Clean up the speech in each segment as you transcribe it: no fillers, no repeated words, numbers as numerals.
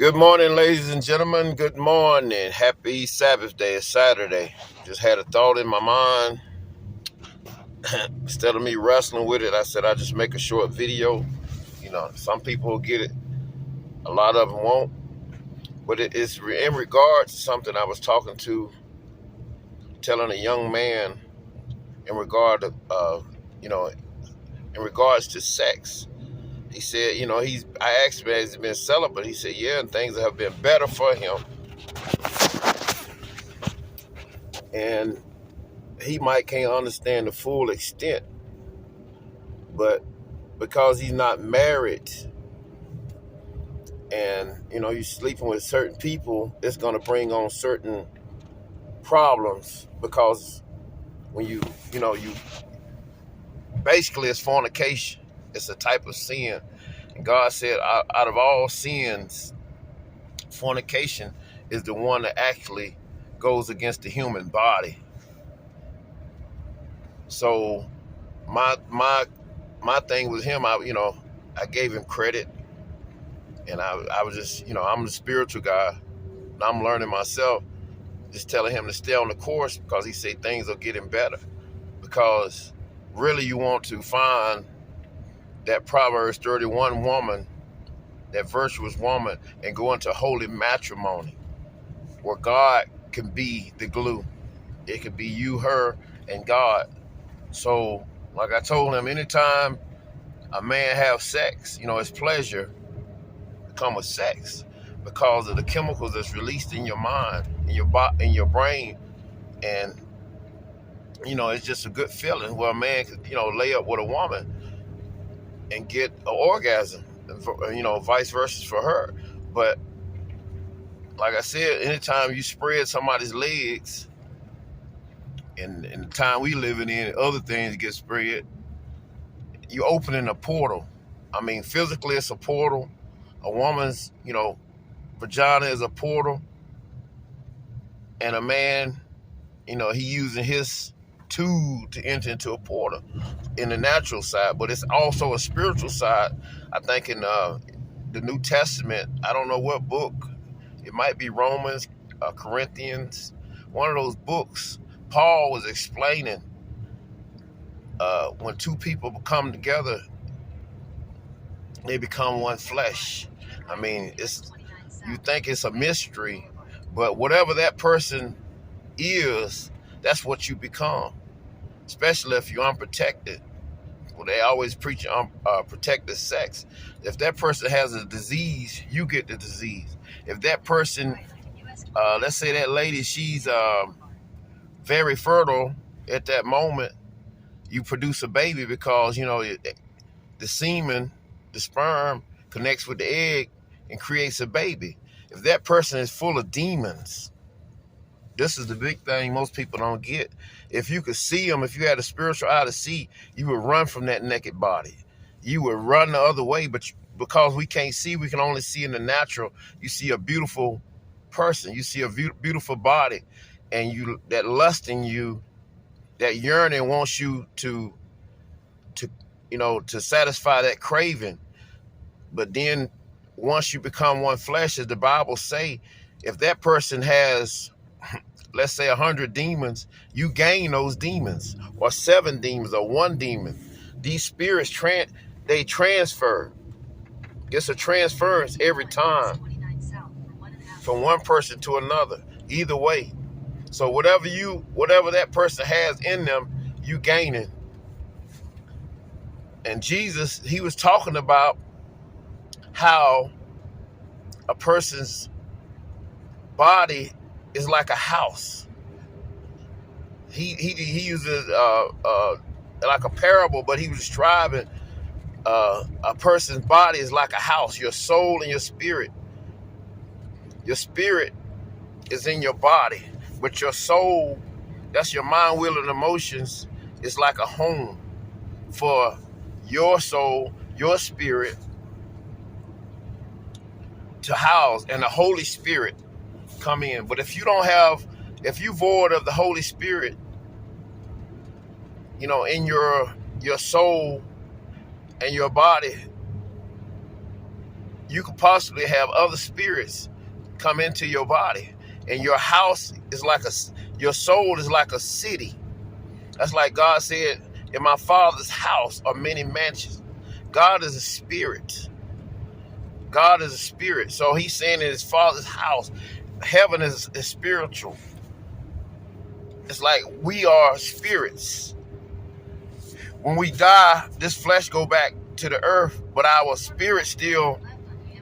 Good morning, ladies and gentlemen. Good morning. Happy Sabbath day. It's Saturday. Just had a thought in my mind. Instead of me wrestling with it, I said I'll just make a short video. Some people will get it. A lot of them won't. But it is in regards to something I was talking to, telling a young man in regard to, in regards to sex. He said, I asked him, has he been celibate? He said, yeah, and things have been better for him. And he might can't understand the full extent, but because he's not married and you're sleeping with certain people, it's going to bring on certain problems, because when you basically, it's fornication. It's a type of sin, and God said out of all sins, fornication is the one that actually goes against the human body. So my thing with him, I gave him credit, and I was just, I'm the spiritual guy, and I'm learning myself, just telling him to stay on the course, because he said things are getting better. Because really, you want to find that Proverbs 31 woman, that virtuous woman, and go into holy matrimony, where God can be the glue. It could be you, her, and God. So, like I told him, anytime a man have sex, his pleasure come with sex, because of the chemicals that's released in your mind, in your brain, and it's just a good feeling where a man could lay up with a woman and get an orgasm, vice versa for her. But like I said, anytime you spread somebody's legs, and in the time we living in, other things get spread, you opening a portal. I mean, physically it's a portal. A woman's vagina is a portal, and a man, he using his tool to enter into a portal in the natural side. But it's also a spiritual side. I think in the New Testament, I don't know what book, it might be Romans, Corinthians, one of those books, Paul was explaining when two people come together, they become one flesh. I mean, you think it's a mystery, but whatever that person is, that's what you become, especially if you're unprotected. Well, they always preach protected sex. If that person has a disease, you get the disease. If that person, let's say that lady, she's very fertile at that moment, you produce a baby, because the semen, the sperm, connects with the egg and creates a baby. If that person is full of demons, this is the big thing most people don't get. If you could see them, if you had a spiritual eye to see, you would run from that naked body. You would run the other way, but because we can't see, we can only see in the natural. You see a beautiful person, you see a beautiful body, and that lust in you, that yearning wants you to satisfy that craving. But then once you become one flesh, as the Bible say, if that person has, let's say 100 demons, you gain those demons, or 7 demons, or 1 demon. These spirits, they transfer. It's a transference every time from one person to another, either way. So whatever that person has in them, you gain it. And Jesus, he was talking about how a person's body is like a house. He uses like a parable, but he was describing a person's body is like a house. Your soul and your spirit. Your spirit is in your body, but your soul, that's your mind, will, and emotions, is like a home for your soul, your spirit to house, and the Holy Spirit come in. But if you void of the Holy Spirit, in your soul and your body, you could possibly have other spirits come into your body. And your house is like your soul is like a city. That's like God said, in my Father's house are many mansions. God is a spirit. God is a spirit. So he's saying in his Father's house, heaven is spiritual. It's like we are spirits. When we die, this flesh go back to the earth, but our spirit still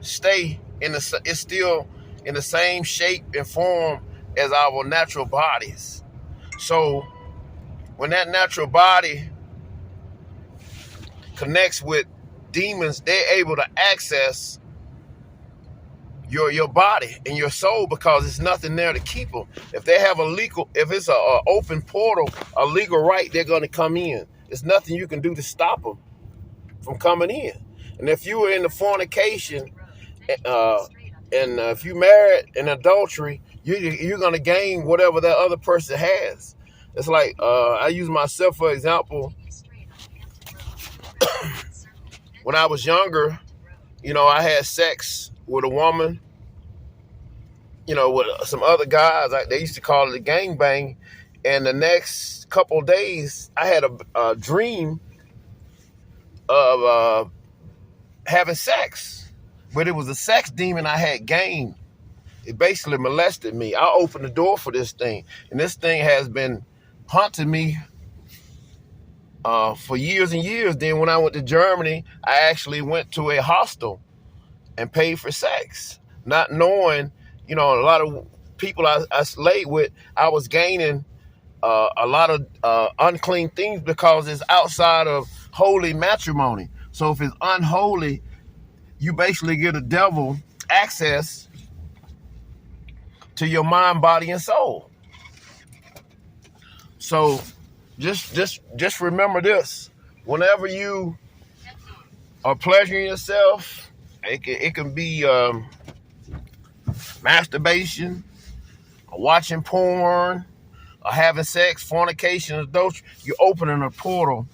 stay it's still in the same shape and form as our natural bodies. So when that natural body connects with demons, they're able to access your body and your soul because there's nothing there to keep them. If they have if it's a open portal, a legal right, they're going to come in. There's nothing you can do to stop them from coming in. And if you were in the fornication, and if you married in adultery, you're going to gain whatever that other person has. It's like, I use myself for example. When I was younger, I had sex with a woman, with some other guys. They used to call it a gangbang. And the next couple of days, I had a dream of having sex. But it was a sex demon I had gained. It basically molested me. I opened the door for this thing. And this thing has been haunting me for years and years. Then when I went to Germany, I actually went to a hostel and paid for sex, not knowing, a lot of people I laid with, I was gaining a lot of unclean things because it's outside of holy matrimony. So if it's unholy, you basically get a devil access to your mind, body, and soul. So just remember this. Whenever you are pleasuring yourself, it can be masturbation, or watching porn, or having sex, fornication, adultery. You're opening a portal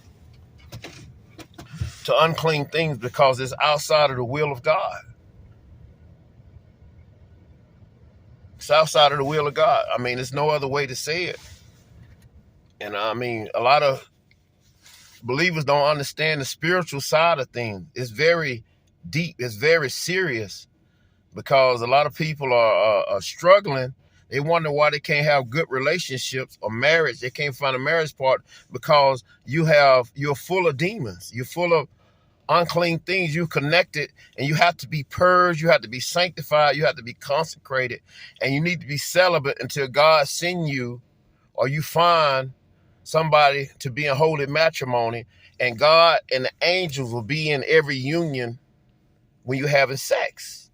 to unclean things because it's outside of the will of God. It's outside of the will of God. I mean, there's no other way to say it. And I mean, a lot of believers don't understand the spiritual side of things. It's very deep. It's very serious because a lot of people are struggling. They wonder why they can't have good relationships or marriage. They can't find a marriage partner because you're full of demons. You're full of unclean things. You're connected, and you have to be purged. You have to be sanctified. You have to be consecrated, and you need to be celibate until God send you or you find somebody to be in holy matrimony, and God and the angels will be in every union when you're having sex.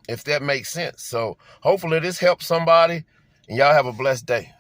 If that makes sense. So hopefully this helps somebody, and y'all have a blessed day.